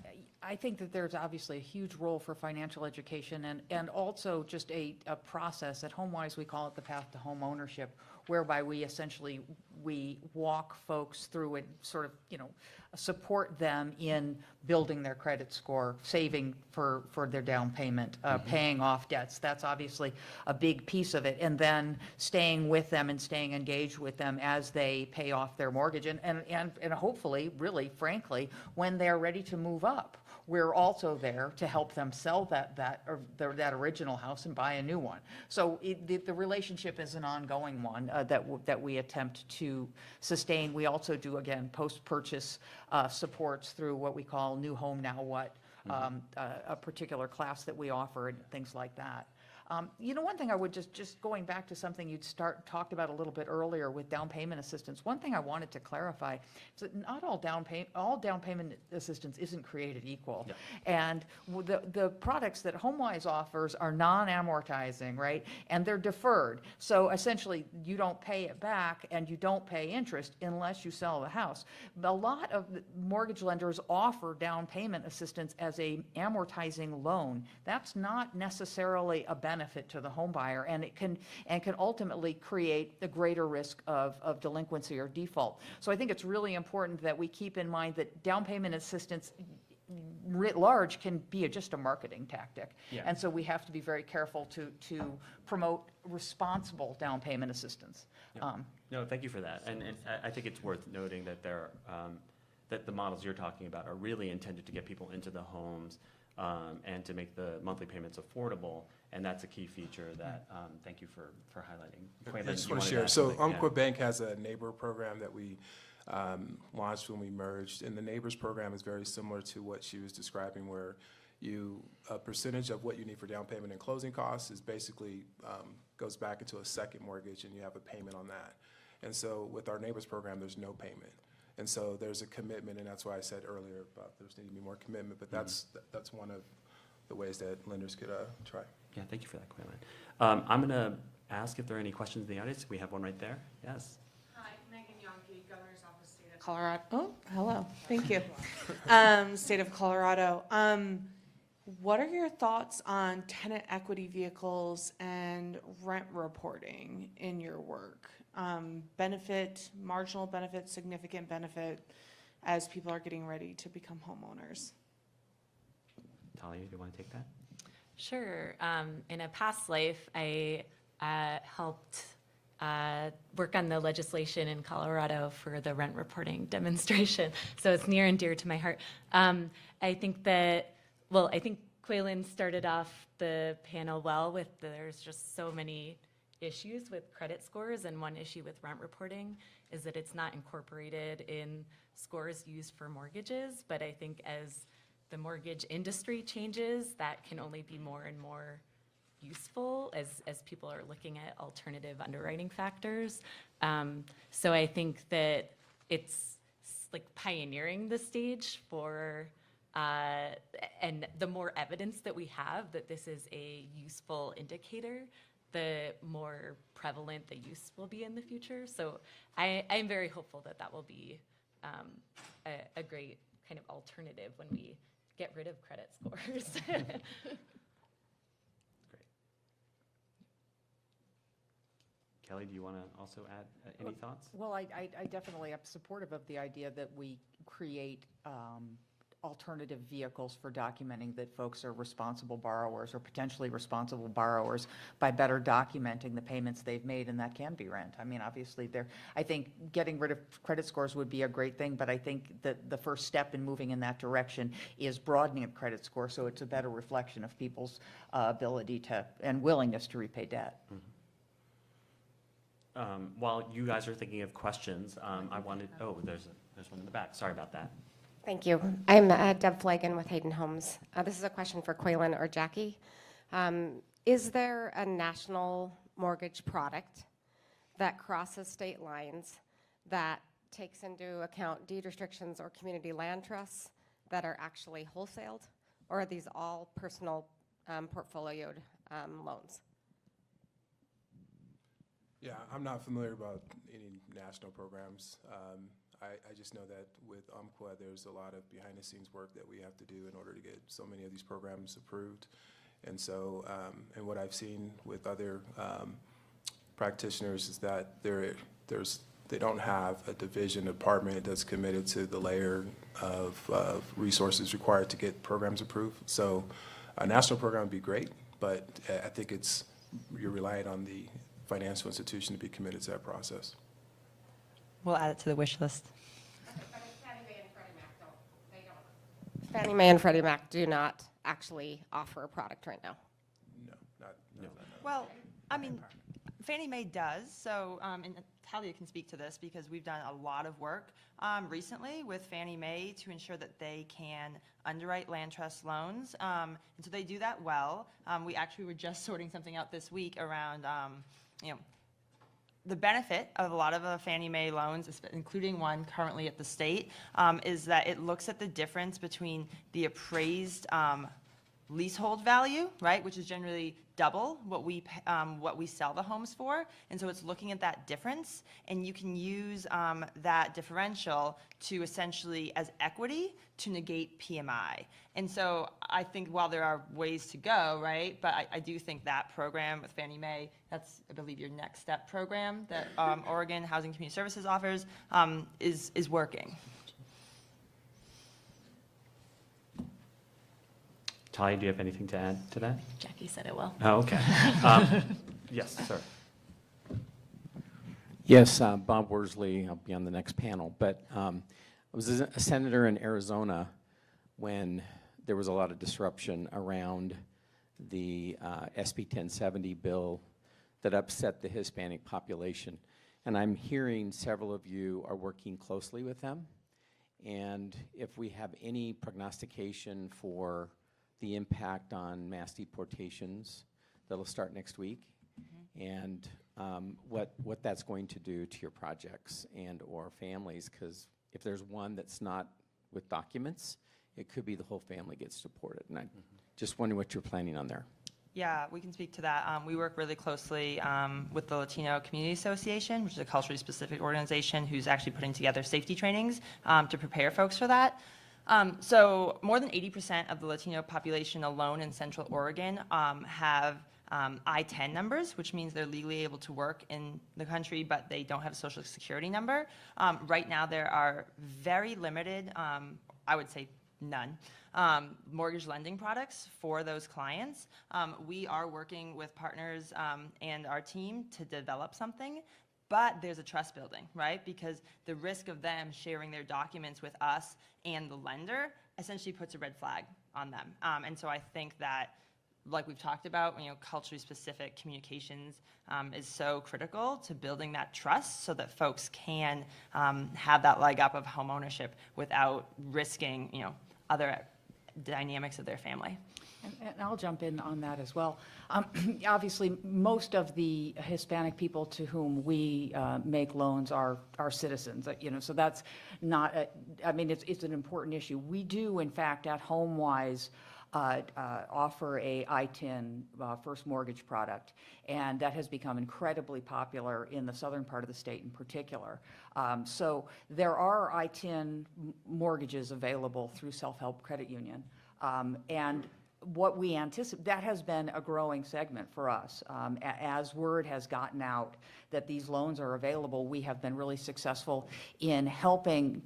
I think that there's obviously a huge role for financial education and also just a process. At Homewise, we call it the path to home ownership, whereby we essentially, we walk folks through and sort of, support them in building their credit score, saving for their down payment, paying off debts. That's obviously a big piece of it. And then staying with them and staying engaged with them as they pay off their mortgage. And hopefully, really, frankly, when they're ready to move up, we're also there to help them sell that original house and buy a new one. So the relationship is an ongoing one that we attempt to sustain. We also do, again, post-purchase supports through what we call New Home Now What, a particular class that we offer and things like that. One thing I would just going back to something you'd talked about a little bit earlier with down payment assistance. One thing I wanted to clarify is that not all down payment assistance isn't created equal. Yeah. And the products that Homewise offers are non-amortizing, right? And they're deferred. So essentially, you don't pay it back and you don't pay interest unless you sell the house. A lot of mortgage lenders offer down payment assistance as a amortizing loan. That's not necessarily a benefit to the home buyer, and it can ultimately create a greater risk of delinquency or default. So I think it's really important that we keep in mind that down payment assistance writ large can be just a marketing tactic. Yeah. And so we have to be very careful to promote responsible down payment assistance. Yeah. No, thank you for that. And I think it's worth noting that that the models you're talking about are really intended to get people into the homes and to make the monthly payments affordable. And that's a key feature that, thank you for highlighting. I Qualen, just you want to wanted share. add So something? Umpqua Yeah. Bank has a neighbor program that we launched when we merged. And the neighbors program is very similar to what she was describing, where a percentage of what you need for down payment and closing costs is basically goes back into a second mortgage, and you have a payment on that. And so with our neighbors program, there's no payment. And so there's a commitment, and that's why I said earlier about there's need to be more commitment, but that's one of the ways that lenders could try. Yeah, thank you for that, Qualen. I'm going to ask if there are any questions in the audience. We have one right there. Yes. Hi, Megan Yonke, Governor's Office, State of Colorado. Oh, hello, thank you. State of Colorado. What are your thoughts on tenant equity vehicles and rent reporting in your work? Benefit, marginal benefit, significant benefit, as people are getting ready to become homeowners? Talia, do you want to take that? Sure. In a past life, I helped work on the legislation in Colorado for the rent reporting demonstration. So it's near and dear to my heart. I think Qualen started off the panel well with there's just so many issues with credit scores, and one issue with rent reporting is that it's not incorporated in scores used for mortgages. But I think as the mortgage industry changes, that can only be more and more useful as people are looking at alternative underwriting factors. So I think that it's like pioneering the stage for, and the more evidence that we have that this is a useful indicator, the more prevalent the use will be in the future. So I'm very hopeful that that will be a great kind of alternative when we get rid of credit scores. Great. Kelly, do you want to also add any thoughts? Well, I definitely am supportive of the idea that we create alternative vehicles for documenting that folks are responsible borrowers or potentially responsible borrowers by better documenting the payments they've made, and that can be rent. I mean, obviously, I think getting rid of credit scores would be a great thing, but I think that the first step in moving in that direction is broadening of credit score so it's a better reflection of people's ability to and willingness to repay debt. While you guys are thinking of questions, I wanted, there's one in the back. Sorry about that. Thank you. I'm Deb Flagan with Hayden Homes. This is a question for Qualen or Jackie. Is there a national mortgage product that crosses state lines that takes into account deed restrictions or community land trusts that are actually wholesaled? Or are these all personal portfolioed loans? Yeah, I'm not familiar about any national programs. I just know that with Umpqua, there's a lot of behind-the-scenes work that we have to do in order to get so many of these programs approved. And so, and what I've seen with other practitioners is that they don't have a division department that's committed to the layer of resources required to get programs approved. So a national program would be great, but I think you're relying on the financial institution to be committed to that process. We'll add it to the wish list. Fannie Mae and Freddie Mac do not actually offer a product right now. No. Well, I mean, Fannie Mae does, so, and Talia can speak to this because we've done a lot of work recently with Fannie Mae to ensure that they can underwrite land trust loans, and so they do that well. We actually were just sorting something out this week around, the benefit of a lot of Fannie Mae loans, including one currently at the state, is that it looks at the difference between the appraised leasehold value, right, which is generally double what we sell the homes for, and so it's looking at that difference, and you can use that differential to essentially as equity to negate PMI. And so I think while there are ways to go, right, but I do think that program with Fannie Mae, that's I believe your next step program that Oregon Housing Community Services offers, is working. Talia, do you have anything to add to that? Jackie said it well. Oh, okay. Yes, sir. Yes, Bob Worsley, I'll be on the next panel, but I was a senator in Arizona when there was a lot of disruption around the SB 1070 bill that upset the Hispanic population. And I'm hearing several of you are working closely with them. And if we have any prognostication for the impact on mass deportations that'll start next week, and what that's going to do to your projects and or families, because if there's one that's not with documents, it could be the whole family gets deported. And I just wondering what you're planning on there. Yeah, we can speak to that. We work really closely with the Latino Community Association, which is a culturally specific organization who's actually putting together safety trainings to prepare folks for that. So more than 80% of the Latino population alone in Central Oregon have I-10 numbers, which means they're legally able to work in the country, but they don't have a social security number. Right now, there are very limited, I would say none, mortgage lending products for those clients. We are working with partners and our team to develop something. But there's a trust building, right? Because the risk of them sharing their documents with us and the lender essentially puts a red flag on them. And so I think that, like we've talked about, culturally specific communications is so critical to building that trust so that folks can have that leg up of home ownership without risking, other dynamics of their family. And I'll jump in on that as well. Obviously, most of the Hispanic people to whom we make loans are citizens, so that's not, it's an important issue. We do, in fact, at Homewise, offer a I-10 first mortgage product, and that has become incredibly popular in the southern part of the state in particular. So there are I-10 mortgages available through Self-Help Credit Union, and what we anticipate, that has been a growing segment for us. As word has gotten out that these loans are available, we have been really successful in helping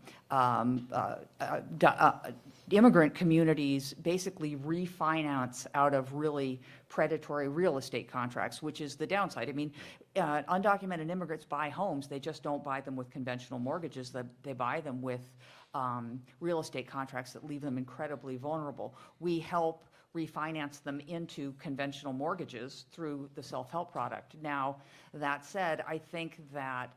immigrant communities basically refinance out of really predatory real estate contracts, which is the downside. Undocumented immigrants buy homes, they just don't buy them with conventional mortgages, they buy them with real estate contracts that leave them incredibly vulnerable. We help refinance them into conventional mortgages through the self-help product. Now, that said, I think that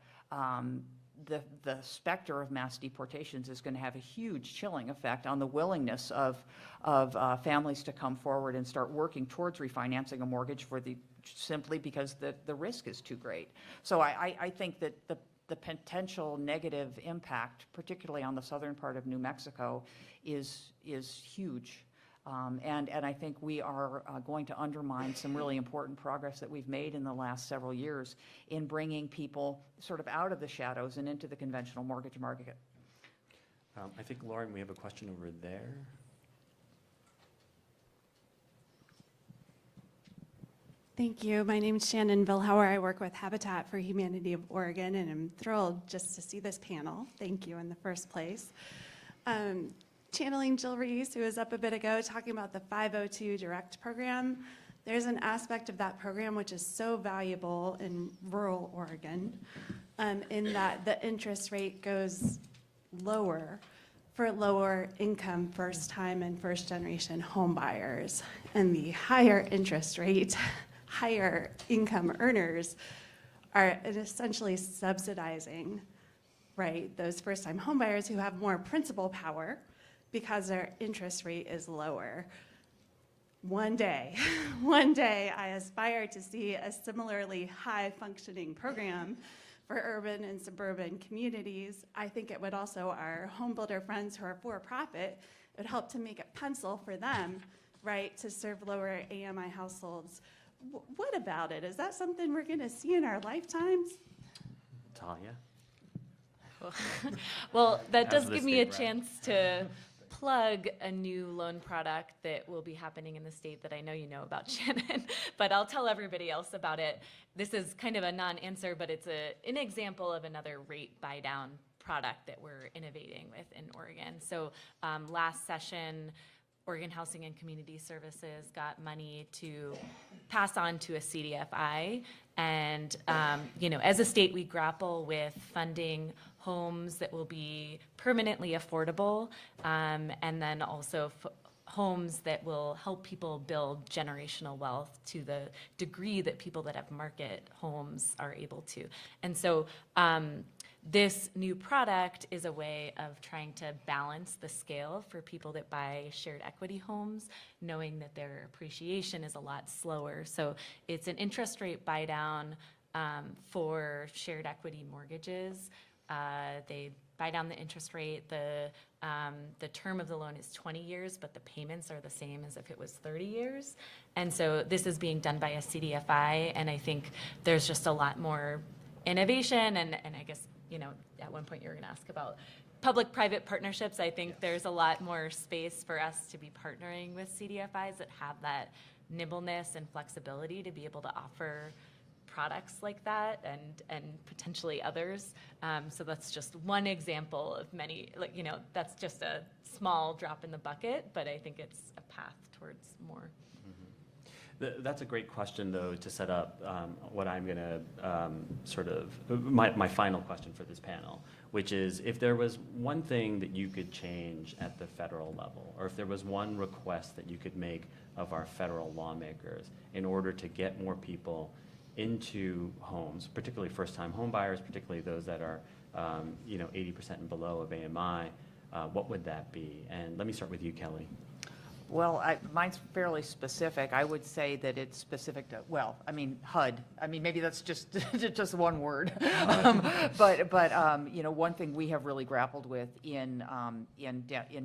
the specter of mass deportations is going to have a huge chilling effect on the willingness of families to come forward and start working towards refinancing a mortgage simply because the risk is too great. So I think that the potential negative impact, particularly on the southern part of New Mexico, is huge. And I think we are going to undermine some really important progress that we've made in the last several years in bringing people sort of out of the shadows and into the conventional mortgage market. I think, Lauren, we have a question over there. Thank you. My name is Shannon Vilhauer. I work with Habitat for Humanity of Oregon, and I'm thrilled just to see this panel. Thank you in the first place. Channeling Jill Reese, who was up a bit ago, talking about the 502 Direct program. There's an aspect of that program which is so valuable in rural Oregon, in that the interest rate goes lower for lower income first-time and first-generation home buyers. And the higher interest rate, higher income earners are essentially subsidizing, right, those first-time homebuyers who have more principal power because their interest rate is lower. One day, I aspire to see a similarly high-functioning program for urban and suburban communities. I think it would also, our home builder friends who are for-profit, it would help to make it pencil for them, right, to serve lower AMI households. What about it? Is that something we're going to see in our lifetimes? Talia? Well, that As does the give me a state rep. chance to plug a new loan product that will be happening in the state that I know you know about, Shannon, but I'll tell everybody else about it. This is kind of a non-answer, but it's an example of another rate buy-down product that we're innovating with in Oregon. So last session, Oregon Housing and Community Services got money to pass on to a CDFI. And, as a state, we grapple with funding homes that will be permanently affordable, and then also homes that will help people build generational wealth to the degree that people that have market homes are able to. And so this new product is a way of trying to balance the scale for people that buy shared equity homes, knowing that their appreciation is a lot slower. So it's an interest rate buy down for shared equity mortgages. They buy down the interest rate. The term of the loan is 20 years, but the payments are the same as if it was 30 years. And so this is being done by a CDFI, and I think there's just a lot more innovation, and I guess, at one point you were going to ask about public-private partnerships. I think there's a lot more space for us to be partnering with CDFIs that have that nimbleness and flexibility to be able to offer products like that and potentially others. So that's just one example of many, that's just a small drop in the bucket, but I think it's a path towards more. That's a great question, though, to set up what I'm going to my final question for this panel, which is if there was one thing that you could change at the federal level, or if there was one request that you could make of our federal lawmakers in order to get more people into homes, particularly first-time home buyers, particularly those that are 80% and below of AMI, what would that be? And let me start with you, Kelly. Well, mine's fairly specific. I would say that it's specific to, HUD. Maybe that's just just one word. But one thing we have really grappled with in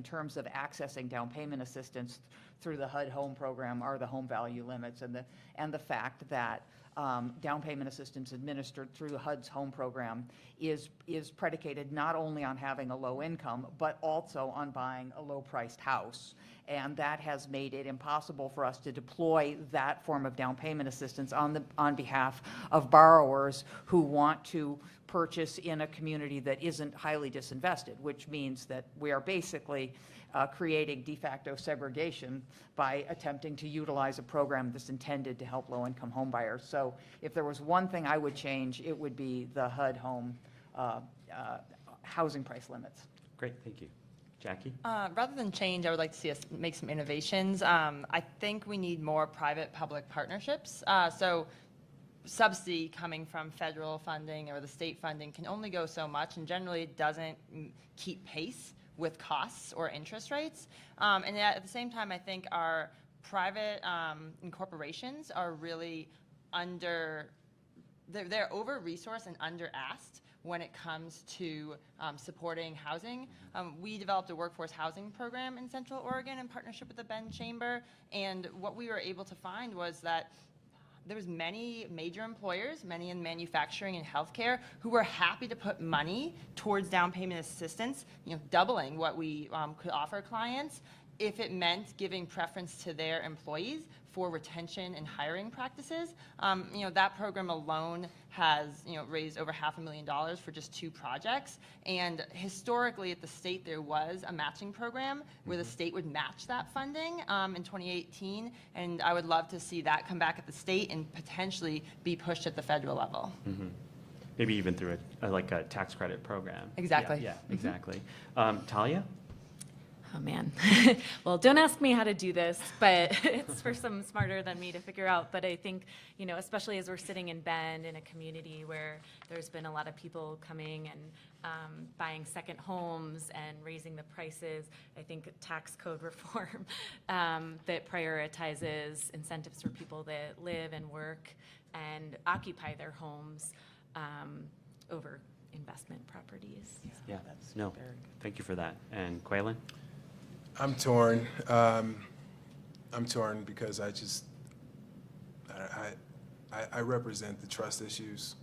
terms of accessing down payment assistance through the HUD home program are the home value limits and the fact that down payment assistance administered through the HUD's home program is predicated not only on having a low income, but also on buying a low-priced house. And that has made it impossible for us to deploy that form of down payment assistance on behalf of borrowers who want to purchase in a community that isn't highly disinvested, which means that we are basically creating de facto segregation by attempting to utilize a program that's intended to help low-income home buyers. So if there was one thing I would change, it would be the HUD home housing price limits. Great, thank you. Jackie? Rather than change, I would like to see us make some innovations. I think we need more private-public partnerships. So subsidy coming from federal funding or the state funding can only go so much, and generally doesn't keep pace with costs or interest rates. And yet, at the same time, I think our private corporations are really they're over-resourced and under-asked when it comes to supporting housing. We developed a workforce housing program in Central Oregon in partnership with the Bend Chamber, and what we were able to find was that there was many major employers, many in manufacturing and healthcare, who were happy to put money towards down payment assistance, doubling what we could offer clients, if it meant giving preference to their employees for retention and hiring practices. That program alone has raised over $500,000 for just 2 projects. And historically at the state there was a matching program where the state would match that funding in 2018. And I would love to see that come back at the state and potentially be pushed at the federal level. Mm-hmm. Maybe even through like a tax credit program. Exactly. Yeah, exactly. Talia? Oh, man. Well, don't ask me how to do this, but it's for some smarter than me to figure out. But I think, especially as we're sitting in Bend in a community where there's been a lot of people coming and buying second homes and raising the prices, I think tax code reform that prioritizes incentives for people that live and work and occupy their homes over investment properties. Yeah, no, thank you for that. And Qualen? I'm torn. I'm torn because I represent the trust issues,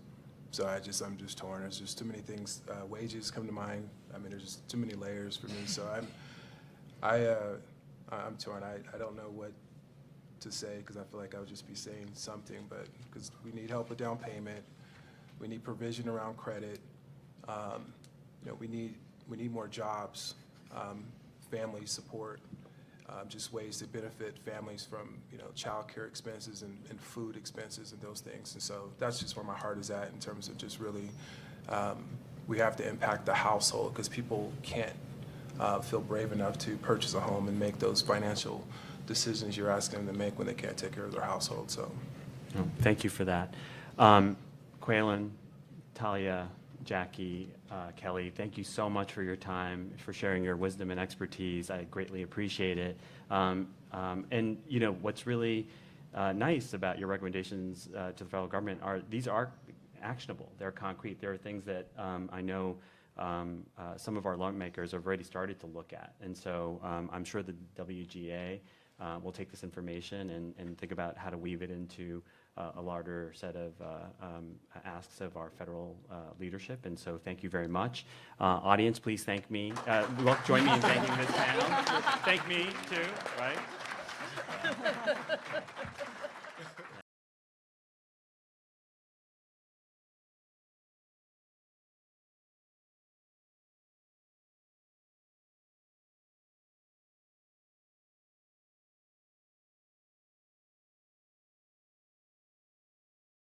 so I'm just torn. There's just too many things. Wages come to mind. I mean, there's just too many layers for me. So I'm torn. I don't know what to say because I feel like I would just be saying something, but because we need help with down payment, we need provision around credit. We need more jobs. Family support, just ways to benefit families from child care expenses and food expenses and those things. And so that's just where my heart is at in terms of just really, we have to impact the household because people can't feel brave enough to purchase a home and make those financial decisions you're asking them to make when they can't take care of their household. So, Thank you for that. Qualen, Talia, Jackie, Kelly, thank you so much for your time, for sharing your wisdom and expertise. I greatly appreciate it. And what's really nice about your recommendations to the federal government these are actionable. They're concrete. There are things that I know some of our lawmakers have already started to look at. And so I'm sure the WGA will take this information and think about how to weave it into a larger set of asks of our federal leadership. And so thank you very much. Audience, please thank me. Join me in thanking this panel. Thank me too, right?